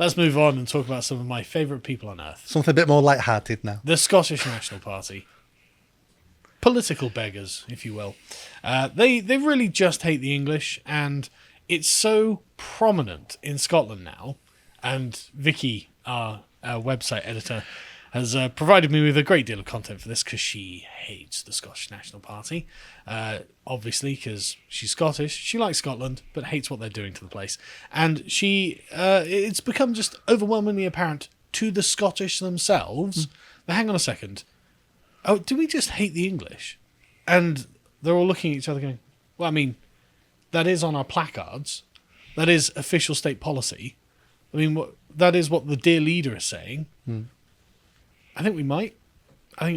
let's move on and talk about some of my favourite people on earth. Something a bit more light-hearted now. The Scottish National Party. Political beggars, if you will. They really just hate the English, and it's so prominent in Scotland now. And Vicky, our website editor, has provided me with a great deal of content for this because she hates the Scottish National Party. Obviously, because she's Scottish, she likes Scotland, but hates what they're doing to the place. And it's become just overwhelmingly apparent to the Scottish themselves. But hang on a second. Oh, do we just hate the English? And they're all looking at each other going, well, I mean, that is on our placards. That is official state policy. I mean, that is what the dear leader is saying. I think it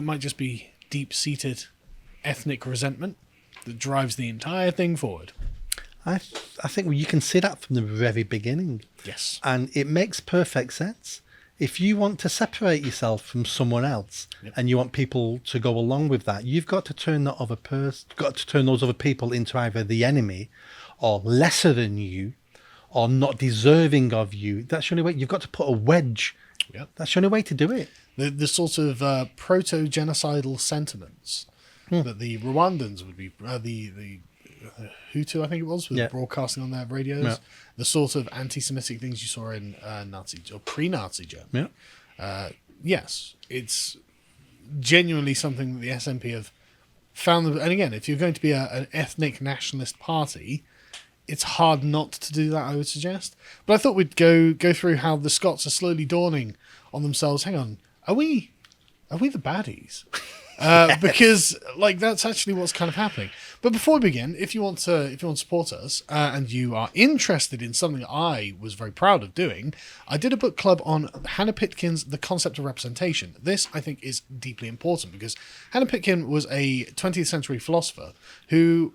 might just be deep-seated ethnic resentment that drives the entire thing forward. I think you can see that from the very beginning. Yes. And it makes perfect sense. If you want to separate yourself from someone else, and you want people to go along with that, you've got to turn those other people into either the enemy or lesser than you or not deserving of you. That's the only way. You've got to put a wedge. Yep. That's the only way to do it. The sort of proto-genocidal sentiments that the Rwandans would be, the Hutu, I think it was broadcasting on their radios, the sort of anti-Semitic things you saw in Nazi or pre-Nazi Germany. Yes, it's genuinely something that the SNP have found. And again, if you're going to be an ethnic nationalist party, it's hard not to do that, I would suggest. But I thought we'd go through how the Scots are slowly dawning on themselves. Hang on, are we the baddies? Because that's actually what's kind of happening. But before we begin, if you want to support us and you are interested in something I was very proud of doing, I did a book club on Hannah Pitkin's The Concept of Representation. This, I think, is deeply important because Hannah Pitkin was a 20th century philosopher who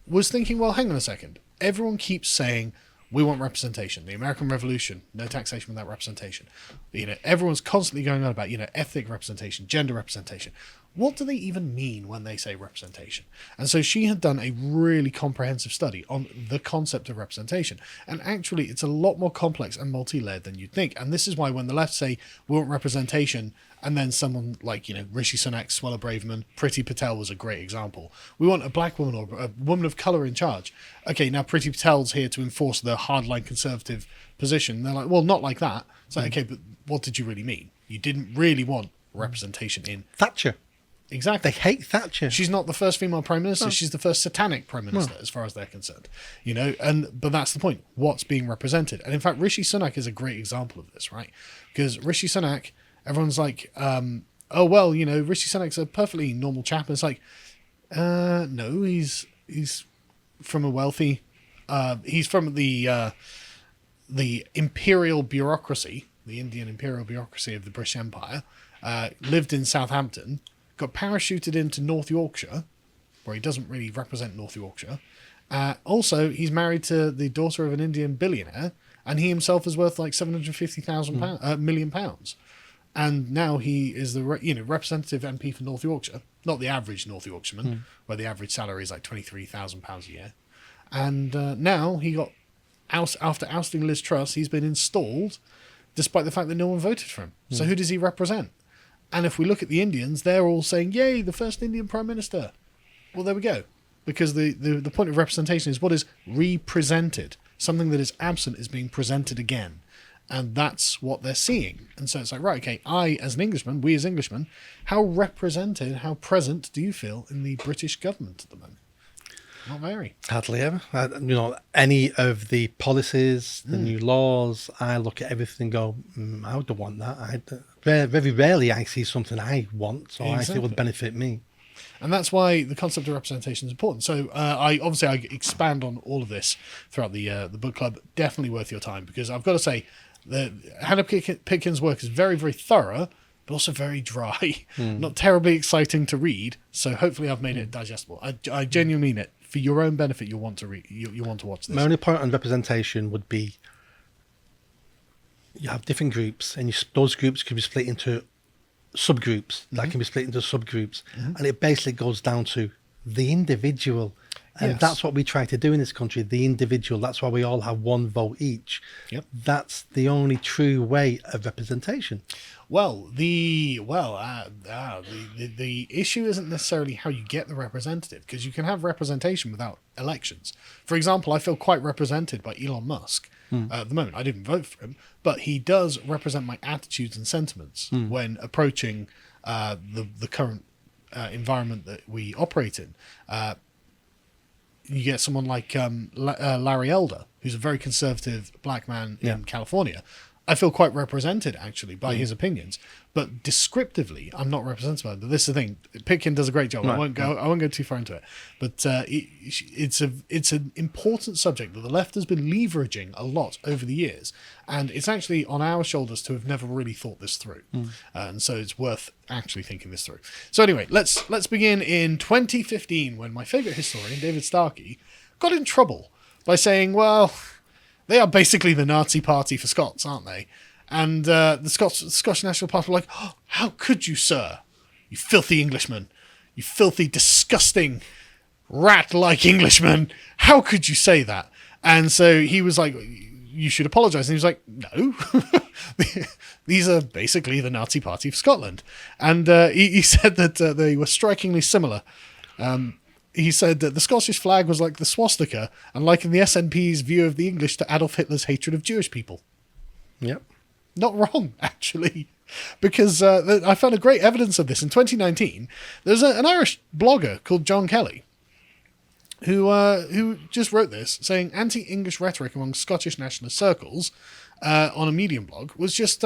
was thinking, well, hang on a second. Everyone keeps saying, we want representation. The American Revolution, no taxation without representation. Everyone's constantly going on about, ethnic representation, gender representation. What do they even mean when they say representation? And so she had done a really comprehensive study on the concept of representation. And actually, it's a lot more complex and multi-layered than you'd think. And this is why when the left say, we want representation, and then someone like, Rishi Sunak, Swella Braverman, Priti Patel was a great example. We want a black woman or a woman of colour in charge. Okay, now Priti Patel's here to enforce the hardline conservative position. They're like, well, not like that. It's like, okay, but what did you really mean? You didn't really want representation in... Thatcher. Exactly. They hate Thatcher. She's not the first female prime minister. No. She's the first satanic prime minister, as far as they're concerned. But that's the point. What's being represented? And in fact, Rishi Sunak is a great example of this, right? Because Rishi Sunak... Everyone's like, Rishi Sunak's a perfectly normal chap. And it's like, no, he's from a wealthy, he's from the imperial bureaucracy, the Indian imperial bureaucracy of the British Empire, lived in Southampton, got parachuted into North Yorkshire, where he doesn't really represent North Yorkshire. Also, he's married to the daughter of an Indian billionaire, and he himself is worth like £750 million. And now he is the representative MP for North Yorkshire, not the average North Yorkshireman, where the average salary is like £23,000 a year. And now he got after ousting Liz Truss, he's been installed, despite the fact that no one voted for him. So who does he represent? And if we look at the Indians, they're all saying, "Yay, the first Indian Prime Minister." Well, there we go. Because the point of representation is what is represented. Something that is absent is being presented again. And that's what they're seeing. And so it's like, right, okay, I, as an Englishman, we as Englishmen, how represented, how present do you feel in the British government at the moment? Not very. Hardly ever. Any of the policies, the new laws, I look at everything and go, I don't want that. Very rarely I see something I want, so I think it would benefit me. And that's why the concept of representation is important. So I expand on all of this throughout the book club. Definitely worth your time, because I've got to say, Hannah Pitkin's work is very, very thorough, but also very dry. Not terribly exciting to read. So hopefully I've made it digestible. I genuinely mean it. For your own benefit, you'll want to read. You want to watch this. My only point on representation would be you have different groups, and those groups can be split into subgroups. That can be split into subgroups, and it basically goes down to the individual. And Yes. that's what we try to do in this country, the individual. That's why we all have one vote each. Yep. That's the only true way of representation. Well, the issue isn't necessarily how you get the representative, because you can have representation without elections. For example, I feel quite represented by Elon Musk at the moment. I didn't vote for him, but he does represent my attitudes and sentiments when approaching the current environment that we operate in. You get someone like Larry Elder, who's a very conservative black man in California. I feel quite represented, actually, by his opinions. But descriptively, I'm not represented by them. But this is the thing. Pitkin does a great job. Right. I won't go too far into it. But it's an important subject that the left has been leveraging a lot over the years. And it's actually on our shoulders to have never really thought this through. And so it's worth actually thinking this through. So anyway, let's begin in 2015, when my favourite historian, David Starkey, got in trouble by saying, well, they are basically the Nazi Party for Scots, aren't they? And the Scottish National Party were like, oh, how could you, sir? You filthy Englishman. You filthy, disgusting, rat-like Englishman. How could you say that? And so he was like, you should apologise. And he was like, no. These are basically the Nazi Party for Scotland. And he said that they were strikingly similar. He said that the Scottish flag was like the swastika, and likened the SNP's view of the English to Adolf Hitler's hatred of Jewish people. Yep. Not wrong, actually, because I found a great evidence of this. In 2019, there's an Irish blogger called John Kelly who just wrote this, saying anti-English rhetoric among Scottish nationalist circles on a Medium blog was just...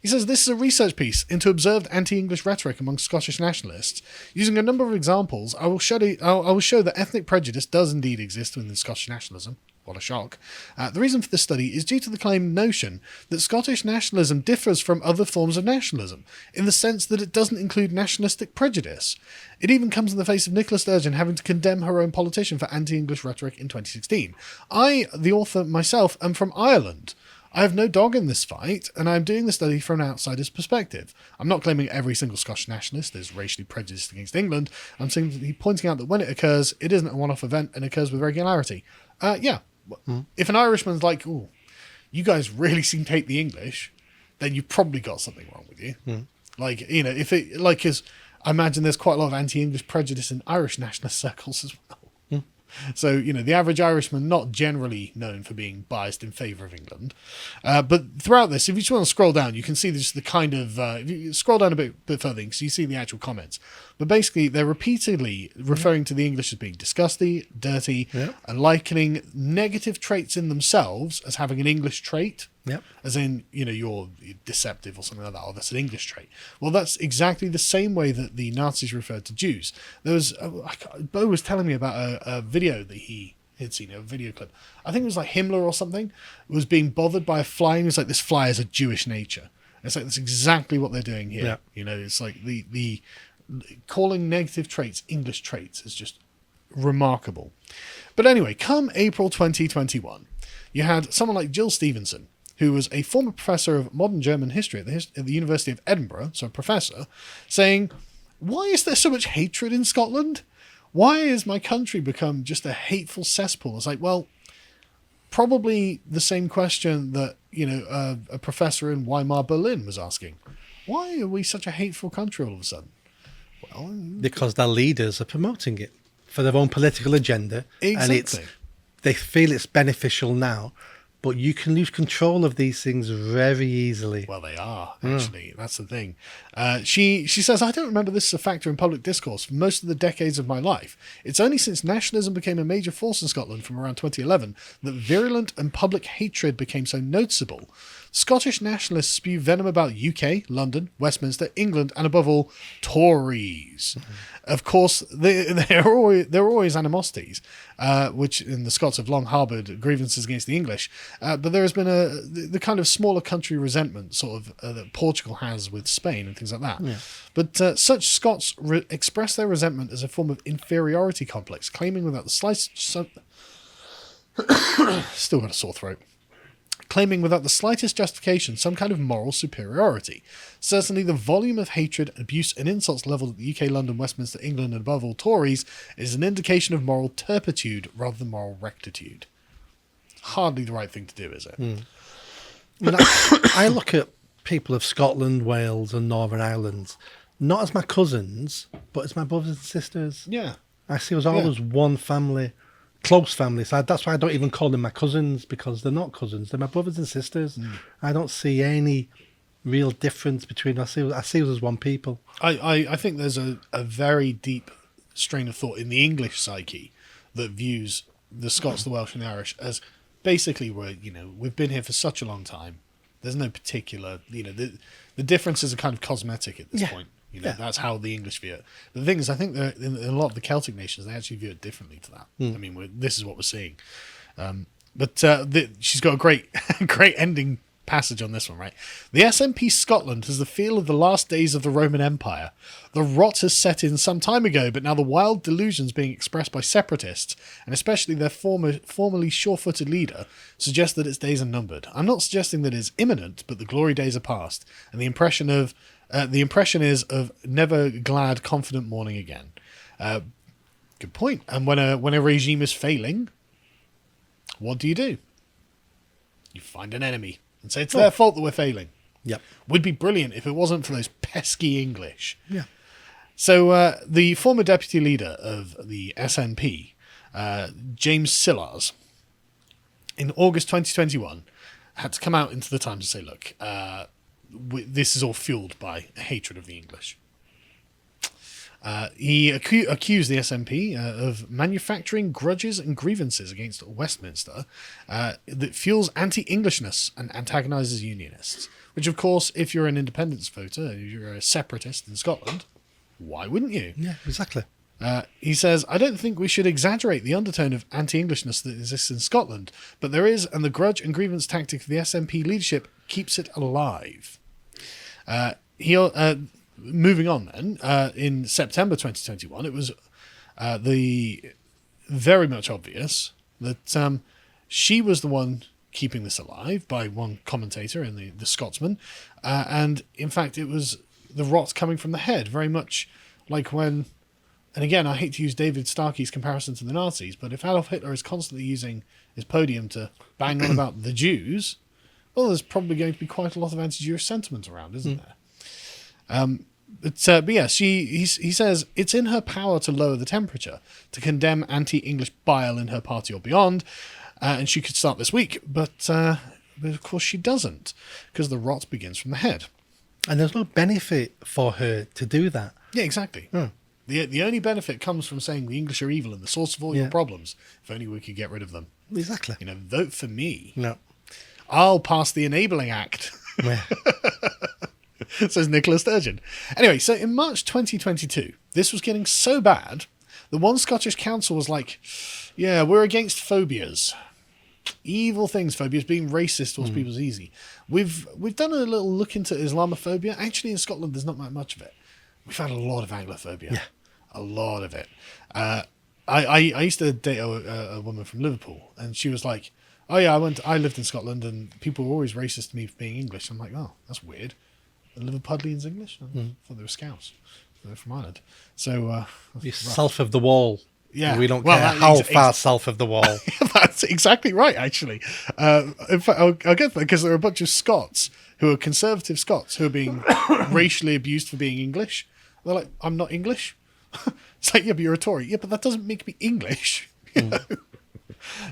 he says, this is a research piece into observed anti-English rhetoric among Scottish nationalists. Using a number of examples, I will show that ethnic prejudice does indeed exist within Scottish nationalism. What a shock. The reason for this study is due to the claimed notion that Scottish nationalism differs from other forms of nationalism, in the sense that it doesn't include nationalistic prejudice. It even comes in the face of Nicola Sturgeon having to condemn her own politician for anti-English rhetoric in 2016. I, the author myself, am from Ireland. I have no dog in this fight, and I am doing the study from an outsider's perspective. I'm not claiming every single Scottish nationalist is racially prejudiced against England. I'm simply pointing out that when it occurs, it isn't a one-off event and occurs with regularity. If an Irishman's like, "Ooh, you guys really seem to hate the English," then you've probably got something wrong with you. Like, you know, if it, like, because I imagine there's quite a lot of anti-English prejudice in Irish nationalist circles as well. So, you know, the average Irishman, not generally known for being biased in favour of England. But throughout this, if you just want to scroll down, you can see just the kind of... if you scroll down a bit further, so you see the actual comments. But basically, they're repeatedly referring to the English as being disgusting, dirty, and likening negative traits in themselves as having an English trait. As in, you know, you're deceptive or something like that, or that's an English trait. Well, that's exactly the same way that the Nazis referred to Jews. There was, Bo was telling me about a video that he had seen, a video clip. I think it was like Himmler or something, was being bothered by a fly, and he was like, this fly has a Jewish nature. And it's like, that's exactly what they're doing here. You know, it's like the calling negative traits English traits is just remarkable. But anyway, come April 2021, you had someone like Jill Stevenson, who was a former professor of modern German history at the University of Edinburgh, so a professor, saying, why is there so much hatred in Scotland? Why has my country become just a hateful cesspool? It's like, well, probably the same question that, you know, a professor in Weimar, Berlin was asking. Why are we such a hateful country all of a sudden? Well, because their leaders are promoting it for their own political agenda. Exactly. And they feel it's beneficial now. But you can lose control of these things very easily. Well, they are, actually. That's the thing. She says, I don't remember this as a factor in public discourse for most of the decades of my life. It's only since nationalism became a major force in Scotland from around 2011 that virulent and public hatred became so noticeable. Scottish nationalists spew venom about UK, London, Westminster, England, and above all, Tories. Of course, there are always animosities, which in the Scots have long harboured grievances against the English. But there has been the kind of smaller country resentment sort of that Portugal has with Spain and things like that. But such Scots express their resentment as a form of inferiority complex, claiming without the slightest... Still got a sore throat. claiming without the slightest justification some kind of moral superiority. Certainly the volume of hatred, abuse and insults levelled at the UK, London, Westminster, England and above all Tories is an indication of moral turpitude rather than moral rectitude. Hardly the right thing to do, is it? I look at people of Scotland, Wales and Northern Ireland not as my cousins, but as my brothers and sisters. Yeah. I see us all as one family, close family. So that's why I don't even call them my cousins, because they're not cousins. They're my brothers and sisters. I don't see any real difference between us. I see us as one people. I think there's a very deep strain of thought in the English psyche that views the Scots, the Welsh and the Irish as basically we've been here for such a long time. There's no particular, the differences are kind of cosmetic at this point. That's how the English view it. But the thing is, I think that in a lot of the Celtic nations, they actually view it differently to that. I mean, this is what we're seeing. She's got a great ending passage on this one, right? The SNP Scotland has the feel of the last days of the Roman Empire. The rot has set in some time ago, but now the wild delusions being expressed by separatists, and especially their formerly sure-footed leader, suggest that its days are numbered. I'm not suggesting that it's imminent, but the glory days are past, and the impression is of never glad, confident morning again. Good point. And when a regime is failing, what do? You find an enemy and say it's their fault that we're failing. Yep. Would be brilliant if it wasn't for those pesky English. Yeah. So the former deputy leader of the SNP, James Sillars, in August 2021, had to come out into the Times and say, look, this is all fueled by a hatred of the English. He accused the SNP of manufacturing grudges and grievances against Westminster that fuels anti-Englishness and antagonises unionists. Which, of course, if you're an independence voter, you're a separatist in Scotland, why wouldn't you? Yeah, exactly. He says, I don't think we should exaggerate the undertone of anti-Englishness that exists in Scotland, but there is, and the grudge and grievance tactic of the SNP leadership keeps it alive. Moving on then, in September 2021, it was very much obvious that she was the one keeping this alive by one commentator in the Scotsman. And in fact, it was the rot coming from the head, very much like when, and again, I hate to use David Starkey's comparison to the Nazis, but if Adolf Hitler is constantly using his podium to bang on about the Jews, well, there's probably going to be quite a lot of anti-Jewish sentiment around, isn't there? But yes, he says it's in her power to lower the temperature, to condemn anti-English bile in her party or beyond, and she could start this week, but of course she doesn't, because the rot begins from the head. And there's no benefit for her to do that. Yeah, exactly. The only benefit comes from saying the English are evil and the source of all your problems. If only we could get rid of them. Exactly. Vote for me. No. I'll pass the Enabling Act. Yeah. Says Nicola Sturgeon. Anyway, so in March 2022, this was getting so bad that one Scottish council was like, yeah, we're against phobias. Evil things, phobias, being racist towards people is easy. We've done a little look into Islamophobia. Actually, in Scotland, there's not much of it. We've had a lot of Anglophobia. Yeah. A lot of it. I used to date a woman from Liverpool, and she was like, oh yeah, I lived in Scotland, and people were always racist to me for being English. I'm like, oh, that's weird. Are Liverpudlians English? I thought they were Scouse. They're from Ireland. So you're south of the wall. Yeah, we don't care how far south of the wall. That's exactly right, actually. In fact, I'll get that, because there are a bunch of Scots who are conservative Scots who are being racially abused for being English. They're like, I'm not English. It's like, yeah, but you're a Tory. Yeah, but that doesn't make me English. You know?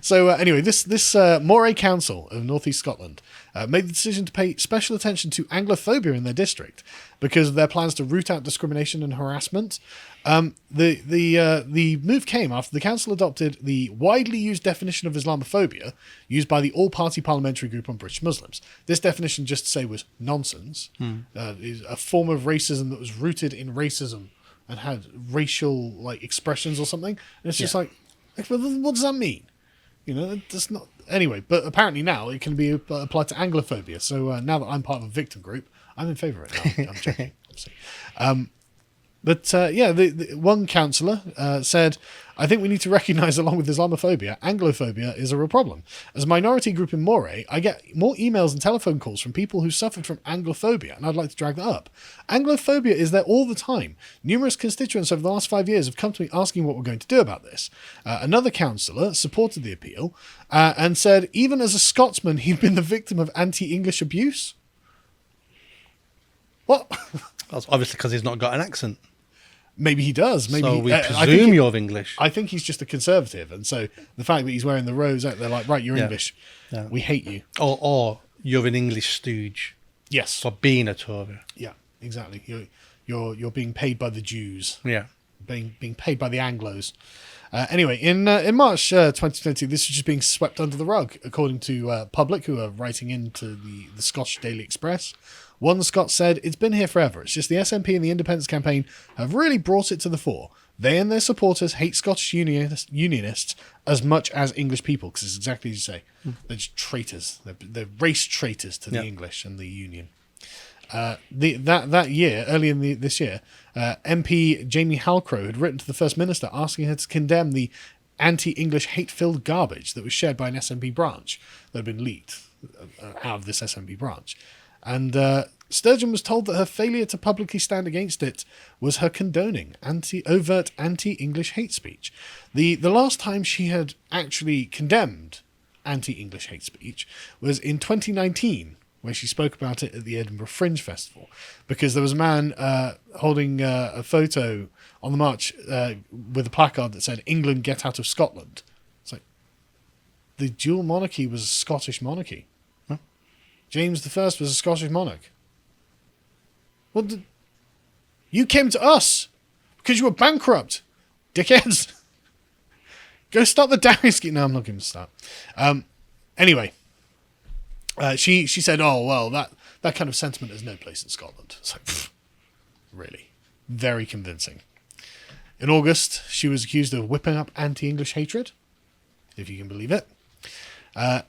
So anyway, this Moray Council of North East Scotland made the decision to pay special attention to Anglophobia in their district because of their plans to root out discrimination and harassment. The move came after the council adopted the widely used definition of Islamophobia used by the All-Party Parliamentary Group on British Muslims. This definition, just to say, was nonsense. Is a form of racism that was rooted in racism and had racial expressions or something. And it's just like, what does that mean? That's not... Anyway, but apparently now it can be applied to Anglophobia. So now that I'm part of a victim group, I'm in favour of it now. I'm joking, obviously. But the one councillor said, I think we need to recognise, along with Islamophobia, Anglophobia is a real problem. As a minority group in Moray, I get more emails and telephone calls from people who suffered from Anglophobia, and I'd like to drag that up. Anglophobia is there all the time. Numerous constituents over the last 5 years have come to me asking what we're going to do about this. Another councillor supported the appeal and said, even as a Scotsman, he'd been the victim of anti-English abuse. What? That's obviously because he's not got an accent. Maybe he does. Maybe so we presume you're of English. I think he's just a conservative, and so the fact that he's wearing the rose out, they're like, right, you're English. Yeah. We hate you. Or you're an English stooge. Yes. For being a Tory. Yeah, exactly. You're being paid by the Jews. Yeah. Being paid by the Anglos. Anyway, in March 2020, this was just being swept under the rug, according to Public, who are writing into the Scottish Daily Express. One Scot said, it's been here forever. It's just the SNP and the Independence Campaign have really brought it to the fore. They and their supporters hate Scottish unionists as much as English people, because it's exactly as you say. They're just traitors. They're race traitors to the English and the Union. That year, early in this year, MP Jamie Halcrow had written to the First Minister asking her to condemn the anti-English hate-filled garbage that was shared by an SNP branch that had been leaked out of this SNP branch. And Sturgeon was told that her failure to publicly stand against it was her condoning overt anti-English hate speech. The last time she had actually condemned anti-English hate speech was in 2019, where she spoke about it at the Edinburgh Fringe Festival, because there was a man holding a photo on the march with a placard that said, England, get out of Scotland. It's like, the dual monarchy was a Scottish monarchy. James I was a Scottish monarch. Well, you came to us because you were bankrupt, dickheads. Go start the dowry scheme. No, I'm not going to start. Anyway, she said, "Oh well, that kind of sentiment has no place in Scotland." It's like, pfft, really, very convincing. In August, she was accused of whipping up anti-English hatred, if you can believe it.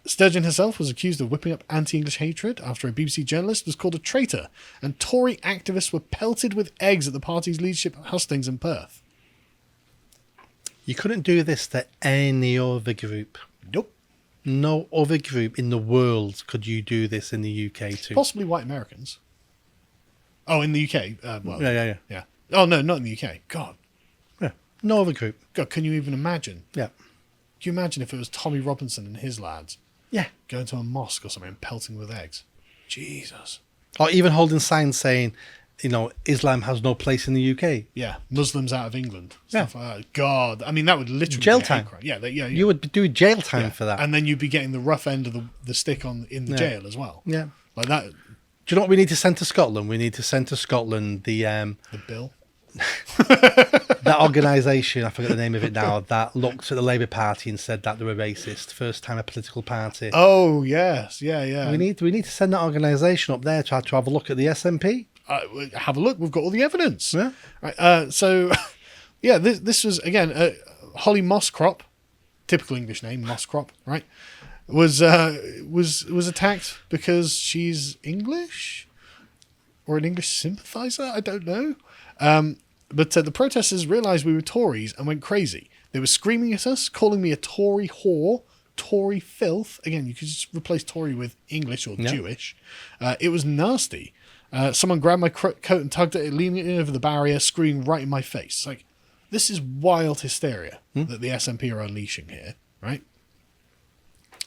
Sturgeon herself was accused of whipping up anti-English hatred after a BBC journalist was called a traitor, and Tory activists were pelted with eggs at the party's leadership hustings in Perth. You couldn't do this to any other group. Nope. No other group in the world could you do this in the UK to. Possibly white Americans. Oh, in the UK? Well, yeah. Oh, no, not in the UK. God. Yeah. No other group. God, can you even imagine? Yeah. Can you imagine if it was Tommy Robinson and his lads? Yeah. Going to a mosque or something and pelting with eggs? Jesus. Or even holding signs saying, Islam has no place in the UK. Yeah. Muslims out of England. Yeah. Stuff like that. God. I mean, that would literally jail be a time. hate crime. Yeah. You would do jail time for that. And then you'd be getting the rough end of the stick in the jail as well. Yeah. Like that. Do you know what we need to send to Scotland? We need to send to Scotland the bill. that organisation, I forget the name of it now, that looked at the Labour Party and said that they were racist. First time a political party. Oh yes, yeah. We need to send that organisation up there to have a look at the SNP. Have a look. We've got all the evidence. Yeah. Right, so, yeah, this was again Holly Mosscrop, typical English name, Mosscrop, right? Was attacked because she's English or an English sympathiser. I don't know. But the protesters realised we were Tories and went crazy. They were screaming at us, calling me a Tory whore, Tory filth. Again, you could just replace Tory with English or Jewish. It was nasty. Someone grabbed my coat and tugged at it, leaning over the barrier, screaming right in my face. Like, this is wild hysteria that the SNP are unleashing here, right?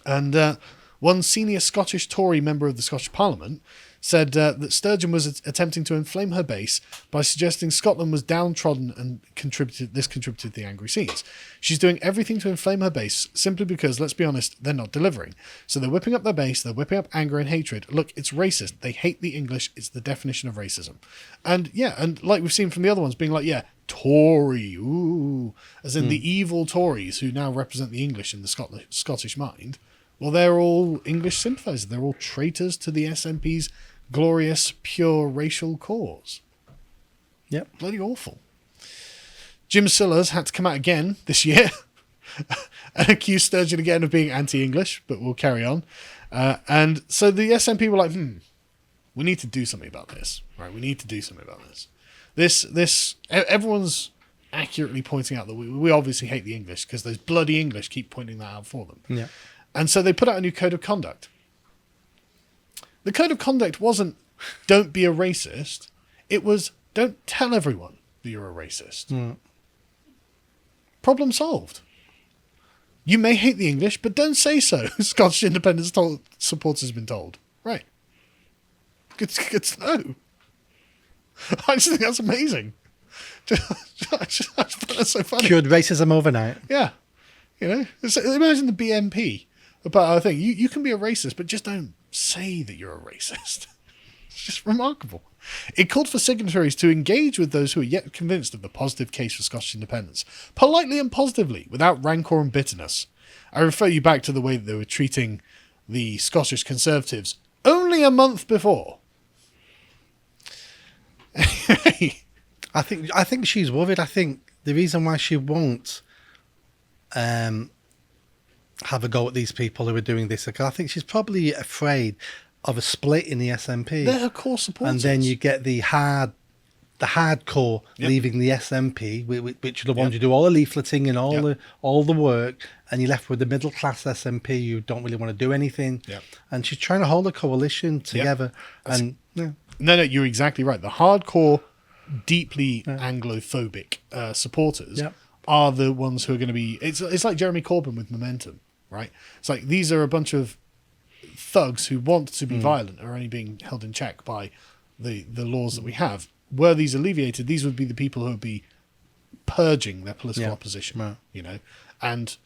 And one senior Scottish Tory member of the Scottish Parliament said that Sturgeon was attempting to inflame her base by suggesting Scotland was downtrodden and contributed to the angry scenes. She's doing everything to inflame her base simply because, let's be honest, they're not delivering. So they're whipping up their base, they're whipping up anger and hatred. Look, it's racist. They hate the English. It's the definition of racism. And and like we've seen from the other ones, being like, Tory, ooh, as in the evil Tories who now represent the English in the Scottish mind. Well, they're all English sympathisers. They're all traitors to the SNP's glorious, pure racial cause. Yep. Bloody awful. Jim Sillars had to come out again this year and accuse Sturgeon again of being anti-English, but we'll carry on. And so the SNP were like, we need to do something about this. Right, we need to do something about this. Everyone's accurately pointing out that we obviously hate the English because those bloody English keep pointing that out for them. Yeah. And so they put out a new code of conduct. The code of conduct wasn't don't be a racist. It was don't tell everyone that you're a racist. Mm. Problem solved. You may hate the English, but don't say so. Scottish independence supporters have been told. Right. Good to know. I just think that's amazing. I just find that so funny. Cured racism overnight. Yeah. Imagine the BNP about our thing. You can be a racist, but just don't say that you're a racist. It's just remarkable. It called for signatories to engage with those who are yet convinced of the positive case for Scottish independence, politely and positively, without rancour and bitterness. I refer you back to the way that they were treating the Scottish Conservatives only a month before. I think she's worried. I think the reason why she won't have a go at these people who are doing this, because I think she's probably afraid of a split in the SNP. They're her core supporters. And then you get the hardcore leaving the SNP, which are the ones who do all the leafleting and all the work, and you're left with the middle class SNP who don't really want to do anything. Yep. And she's trying to hold a coalition together. Yep. No, you're exactly right. The hardcore, deeply Anglophobic supporters are the ones who are going to be. It's like Jeremy Corbyn with Momentum, right? It's like these are a bunch of thugs who want to be violent are only being held in check by the laws that we have. Were these alleviated, these would be the people who would be purging their political opposition. Right. And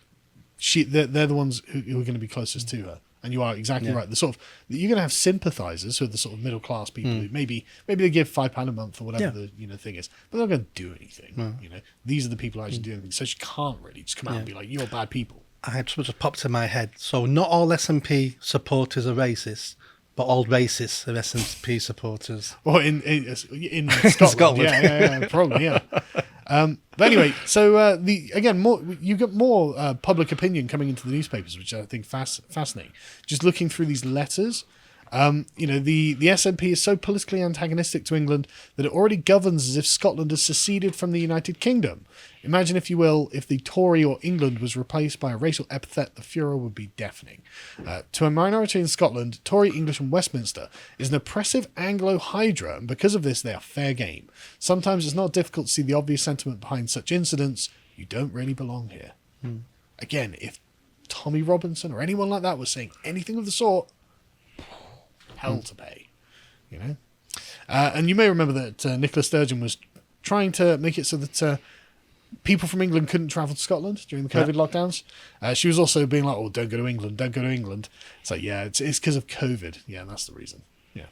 they're the ones who are going to be closest to her. And you are exactly right. You're going to have sympathisers who are the sort of middle class people who maybe they give £5 a month or whatever the thing is, but they're not going to do anything. These are the people who actually do anything. So she can't really just come out and be like, "You're bad people." I had something just popped in my head. So not all SNP supporters are racist, but all racists are SNP supporters. Well, in Scotland, yeah, probably, yeah. But anyway, so you get more public opinion coming into the newspapers, which I think fascinating. Just looking through these letters, the SNP is so politically antagonistic to England that it already governs as if Scotland has seceded from the United Kingdom. Imagine, if you will, if the Tory or England was replaced by a racial epithet, the furor would be deafening. To a minority in Scotland, Tory, English and Westminster is an oppressive Anglo-hydra, and because of this they are fair game. Sometimes it's not difficult to see the obvious sentiment behind such incidents. You don't really belong here. Again, if Tommy Robinson or anyone like that was saying anything of the sort, hell to pay, and you may remember that Nicola Sturgeon was trying to make it so that people from England couldn't travel to Scotland during the COVID lockdowns. She was also being like, "Oh, don't go to England, don't go to England." It's like, it's because of COVID. Yeah, that's the reason. Yeah.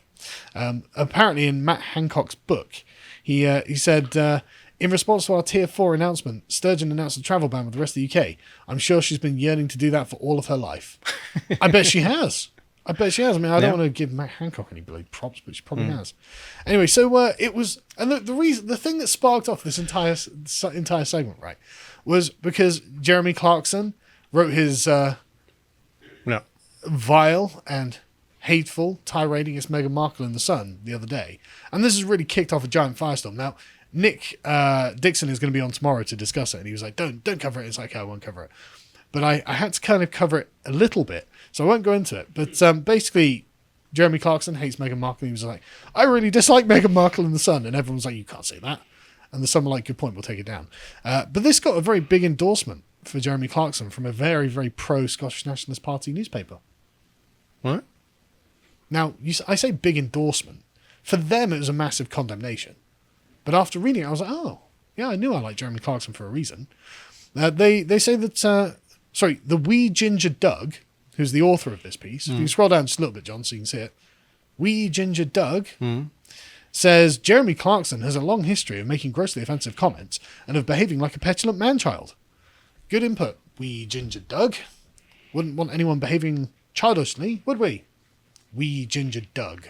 Apparently, in Matt Hancock's book, he said, in response to our Tier 4 announcement, Sturgeon announced a travel ban with the rest of the UK. I'm sure she's been yearning to do that for all of her life. I bet she has. I don't want to give Matt Hancock any bloody props, but she probably has. Anyway, so it was, and the thing that sparked off this entire segment, right, was because Jeremy Clarkson wrote his vile and hateful tirade against Meghan Markle in The Sun the other day, and this has really kicked off a giant firestorm. Now, Nick Dixon is going to be on tomorrow to discuss it, and he was like, "Don't cover it." It's like, "I won't cover it." But I had to kind of cover it a little bit, so I won't go into it. But basically, Jeremy Clarkson hates Meghan Markle. He was like, "I really dislike Meghan Markle in The Sun." And everyone's like, "You can't say that." And The Sun were like, "Good point, we'll take it down." But this got a very big endorsement for Jeremy Clarkson from a very, very pro-Scottish Nationalist Party newspaper. What? Now, I say big endorsement. For them, it was a massive condemnation. But after reading it, I was like, oh, yeah, I knew I liked Jeremy Clarkson for a reason. They say that... the Wee Ginger Doug, who's the author of this piece, if you can scroll down just a little bit, John, so you can see it. Wee Ginger Doug says, Jeremy Clarkson has a long history of making grossly offensive comments and of behaving like a petulant man-child. Good input, Wee Ginger Doug. Wouldn't want anyone behaving childishly, would we? Wee Ginger Doug.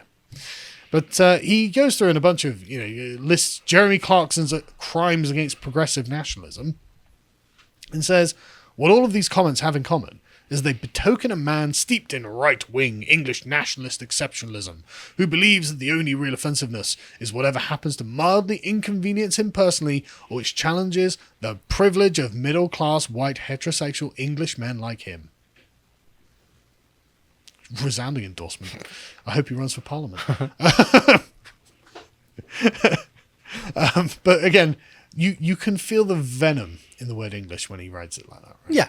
But he goes through in a bunch of, lists Jeremy Clarkson's crimes against progressive nationalism and says, what all of these comments have in common, as they betoken a man steeped in right-wing English nationalist exceptionalism, who believes that the only real offensiveness is whatever happens to mildly inconvenience him personally, or which challenges the privilege of middle-class white heterosexual English men like him. Resounding endorsement. I hope he runs for Parliament. But again, you can feel the venom in the word English when he writes it like that, right? Yeah.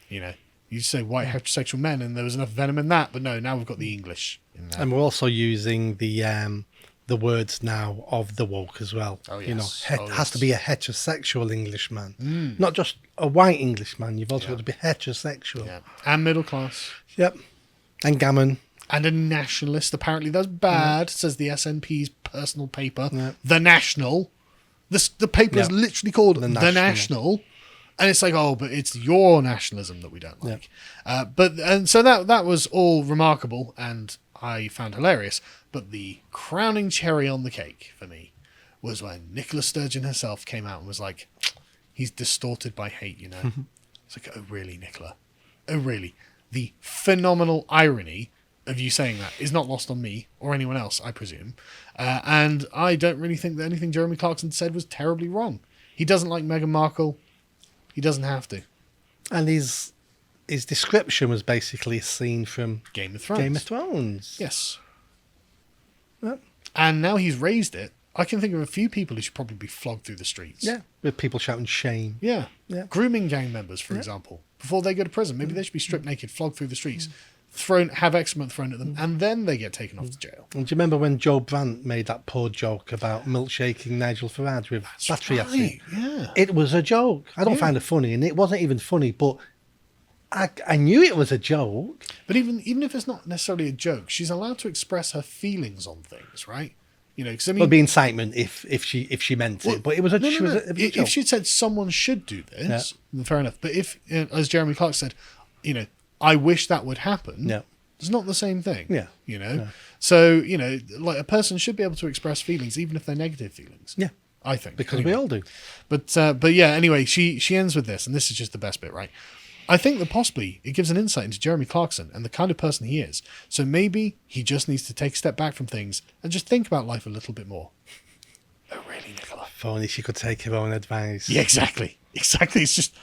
You know, you say white heterosexual men, and there was enough venom in that, but no, now we've got the English in there. And we're also using the words now of the woke as well. Oh, yes. You know, has to be a heterosexual Englishman, Mm. not just a white Englishman. You've also got to be heterosexual. Yeah. And middle class. Yep. And gammon. And a nationalist. Apparently that's bad, says the SNP's personal paper. Yeah. The National. The paper is literally called The National. And it's like, oh, but it's your nationalism that we don't like. Yeah. So that was all remarkable, and I found hilarious. But the crowning cherry on the cake for me was when Nicola Sturgeon herself came out and was like, he's distorted by hate, you know. It's like, oh, really, Nicola? Oh, really? The phenomenal irony of you saying that is not lost on me or anyone else, I presume. And I don't really think that anything Jeremy Clarkson said was terribly wrong. He doesn't like Meghan Markle. He doesn't have to. And his description was basically a scene from Game of Thrones. Yes. Yep. And now he's raised it. I can think of a few people who should probably be flogged through the streets. Yeah. With people shouting shame. Yeah. Yeah. Grooming gang members, for example. Before they go to prison, maybe they should be stripped naked, flogged through the streets, have excrement thrown at them, and then they get taken off to jail. And do you remember when Joe Brandt made that poor joke about milkshaking Nigel Farage with battery acid? Yeah. It was a joke. I don't find it funny, and it wasn't even funny, but I knew it was a joke. But even if it's not necessarily a joke, she's allowed to express her feelings on things, right? You know, because I mean, it would be incitement if she meant it, but it was a joke. If she'd said someone should do this, then fair enough. But if, as Jeremy Clark said, you know, I wish that would happen. Yeah. It's not the same thing. Yeah. You know? Yeah. So, you know, like a person should be able to express feelings, even if they're negative feelings. Yeah. I think. Because we all do. But yeah, anyway, she ends with this, and this is just the best bit, right? I think that possibly it gives an insight into Jeremy Clarkson and the kind of person he is. So maybe he just needs to take a step back from things and just think about life a little bit more. Oh, really, Nicola? If only she could take her own advice. Yeah, exactly. Exactly. It's just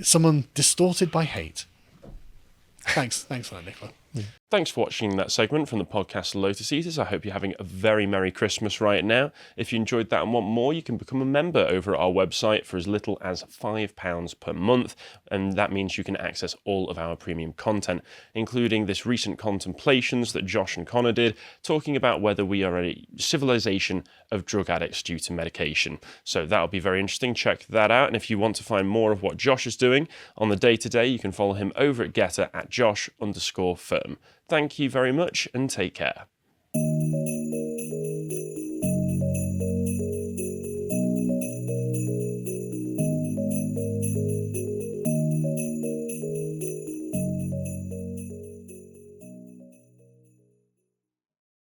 someone distorted by hate. Thanks for that, Nicola. Thanks for watching that segment from the podcast Lotus Eaters. I hope you're having a very Merry Christmas right now. If you enjoyed that and want more, you can become a member over at our website for as little as £5 per month. And that means you can access all of our premium content, including this recent contemplations that Josh and Connor did, talking about whether we are a civilization of drug addicts due to medication. So that'll be very interesting. Check that out. And if you want to find more of what Josh is doing on the day-to-day, you can follow him over at Getter at Josh_firm. Thank you very much and take care.